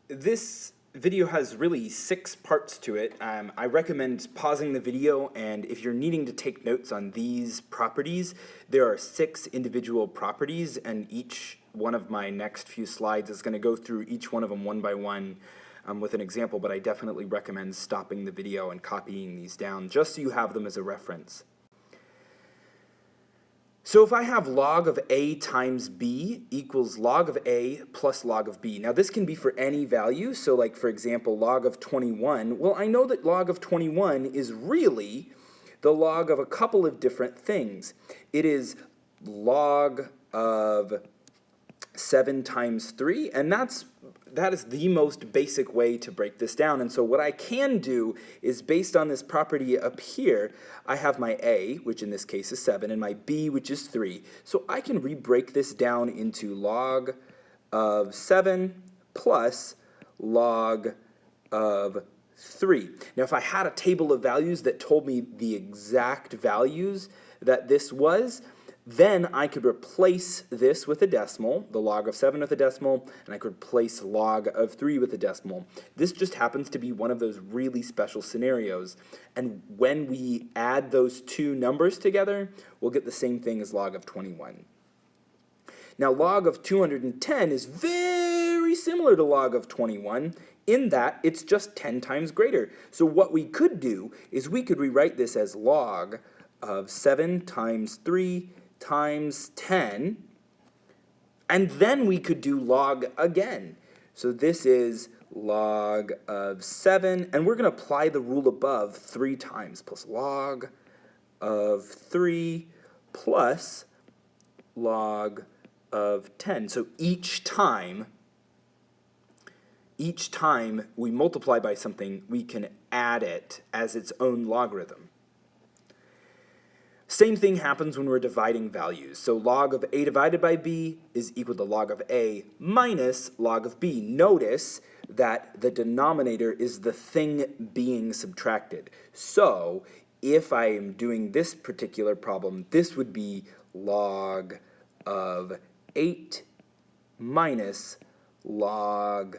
This video has really 6 parts to it. I recommend pausing the video, and if you're needing to take notes on these properties, there are 6 individual properties, and each one of my next few slides is going to go through each one of them one by one with an example, but I definitely recommend stopping the video and copying these down just so you have them as a reference. So if I have log of a times b equals log of a plus log of b. Now this can be for any value, so like for example log of 21, well I know that log of 21 is really the log of a couple of different things. It is log of 7 times 3, and that is the most basic way to break this down. And so what I can do is, based on this property up here, I have my a, which in this case is 7, and my b, which is 3. So I can re-break this down into log of 7 plus log of 3. Now if I had a table of values that told me the exact values that this was, then I could replace this with a decimal, the log of 7 with a decimal, and I could replace log of 3 with a decimal. This just happens to be one of those really special scenarios. And when we add those two numbers together, we'll get the same thing as log of 21. Now log of 210 is very similar to log of 21 in that it's just 10 times greater. So what we could do is we could rewrite this as log of 7 times 3 times 10, and then we could do log again. So this is log of 7, and we're going to apply the rule above 3 times, plus log of 3 plus log of 10. So each time we multiply by something, we can add it as its own logarithm. Same thing happens when we're dividing values. So log of a divided by b is equal to log of a minus log of b. Notice that the denominator is the thing being subtracted. So if I am doing this particular problem, this would be log of 8 minus log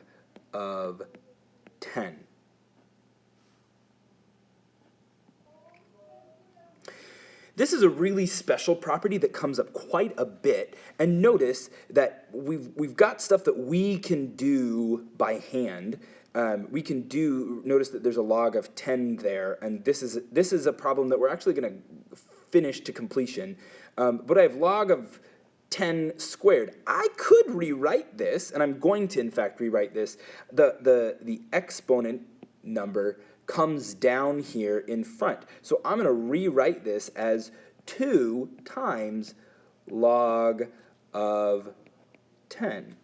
of 10. This is a really special property that comes up quite a bit, and notice that we've got stuff that we can do by hand. Notice that there's a log of 10 there, and this is a problem that we're actually going to finish to completion. But I have log of 10 squared. I could rewrite this, and I'm going to in fact rewrite this. The exponent number comes down here in front. So I'm going to rewrite this as 2 times log of 10.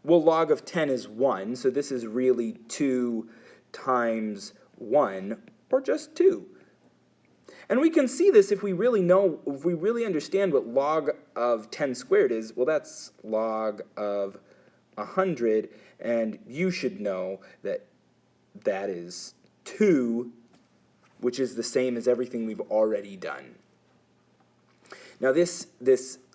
Well, log of 10 is 1, so this is really 2 times 1, or just 2. And we can see this if we really understand what log of 10 squared is. Well, that's log of 100, and you should know that that is 2, which is the same as everything we've already done. Now this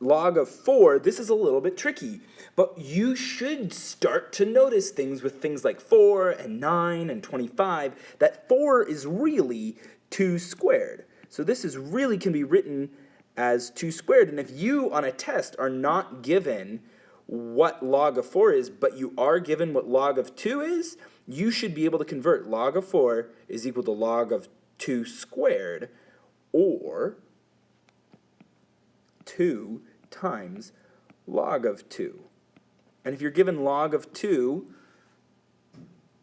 log of 4, this is a little bit tricky, but you should start to notice things with things like 4 and 9 and 25, that 4 is really 2 squared. So this is really can be written as 2 squared, and if you on a test are not given what log of 4 is, but you are given what log of 2 is, you should be able to convert log of 4 is equal to log of 2 squared, or 2 times log of 2. And if you're given log of 2,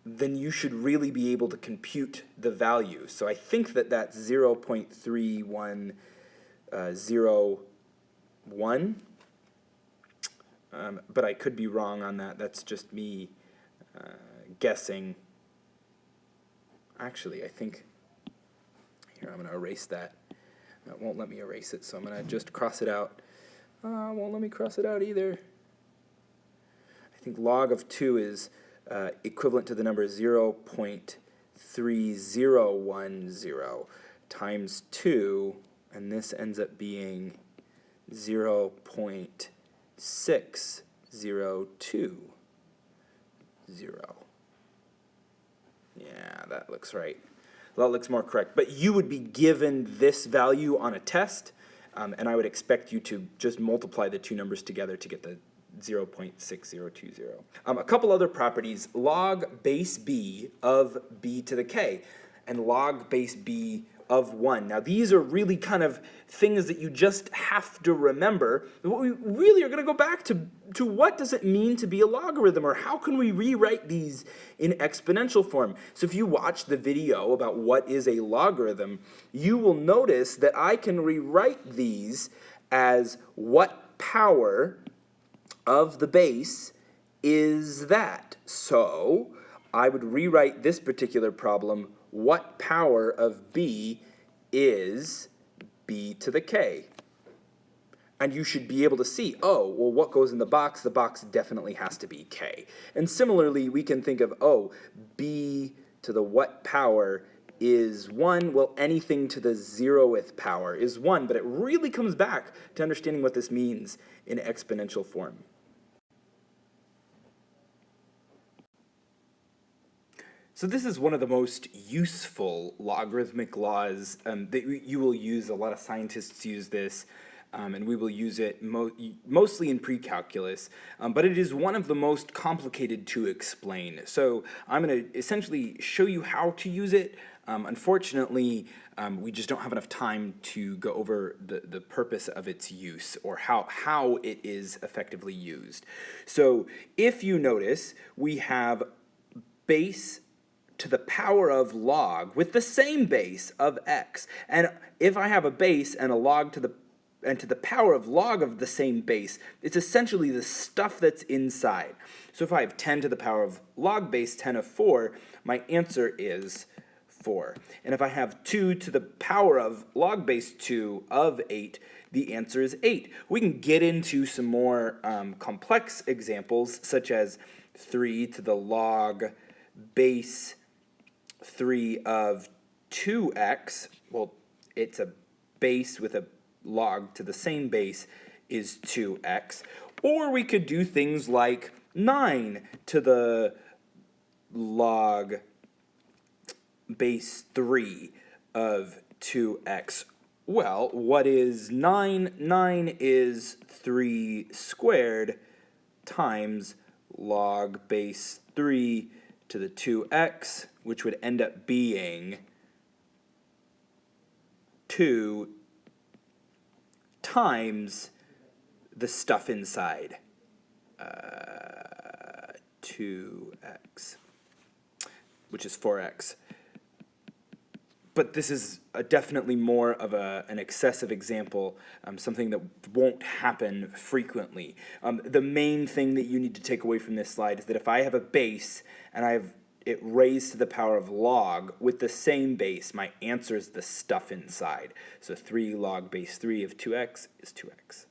then you should really be able to compute the value. So I think that that's 0.3101, but I could be wrong on that. That's just me guessing. Actually, I think, here, I'm going to erase that. It won't let me erase it, so I'm going to just cross it out. It won't let me cross it out either. I think log of 2 is equivalent to the number 0.3010 times 2, and this ends up being 0.6020. Yeah, that looks right. That looks more correct. But you would be given this value on a test, and I would expect you to just multiply the two numbers together to get the 0.6020. A couple other properties, log base b of b to the k, and log base b of 1. Now these are really kind of things that you just have to remember. What we really are going to go back to what does it mean to be a logarithm, or how can we rewrite these in exponential form? So if you watch the video about what is a logarithm, you will notice that I can rewrite these as what power of the base is that. So I would rewrite this particular problem, what power of b is b to the k? And you should be able to see, oh, well, what goes in the box? The box definitely has to be k. And similarly, we can think of, oh, b to the what power is 1? Well, anything to the 0th power is 1, but it really comes back to understanding what this means in exponential form. So this is one of the most useful logarithmic laws that you will use. A lot of scientists use this, and we will use it mostly in pre-calculus, but it is one of the most complicated to explain. So I'm going to essentially show you how to use it. Unfortunately, we just don't have enough time to go over the purpose of its use, or how it is effectively used. So if you notice, we have base to the power of log with the same base of x. And if I have a base and a log to the power of log of the same base, it's essentially the stuff that's inside. So if I have 10 to the power of log base 10 of 4, my answer is 4. And if I have 2 to the power of log base 2 of 8, the answer is 8. We can get into some more complex examples, such as 3 to the log base 3 of 2x. Well, it's a base with a log to the same base is 2x. Or we could do things like 9 to the log base 3 of 2x. Well, what is 9? 9 is 3 squared times log base 3 to the 2x, which would end up being 2 times the stuff inside, 2x, which is 4x. But this is definitely more of an excessive example, something that won't happen frequently. The main thing that you need to take away from this slide is that if I have a base and I have it raised to the power of log with the same base, my answer is the stuff inside. So 3 log base 3 of 2x is 2x.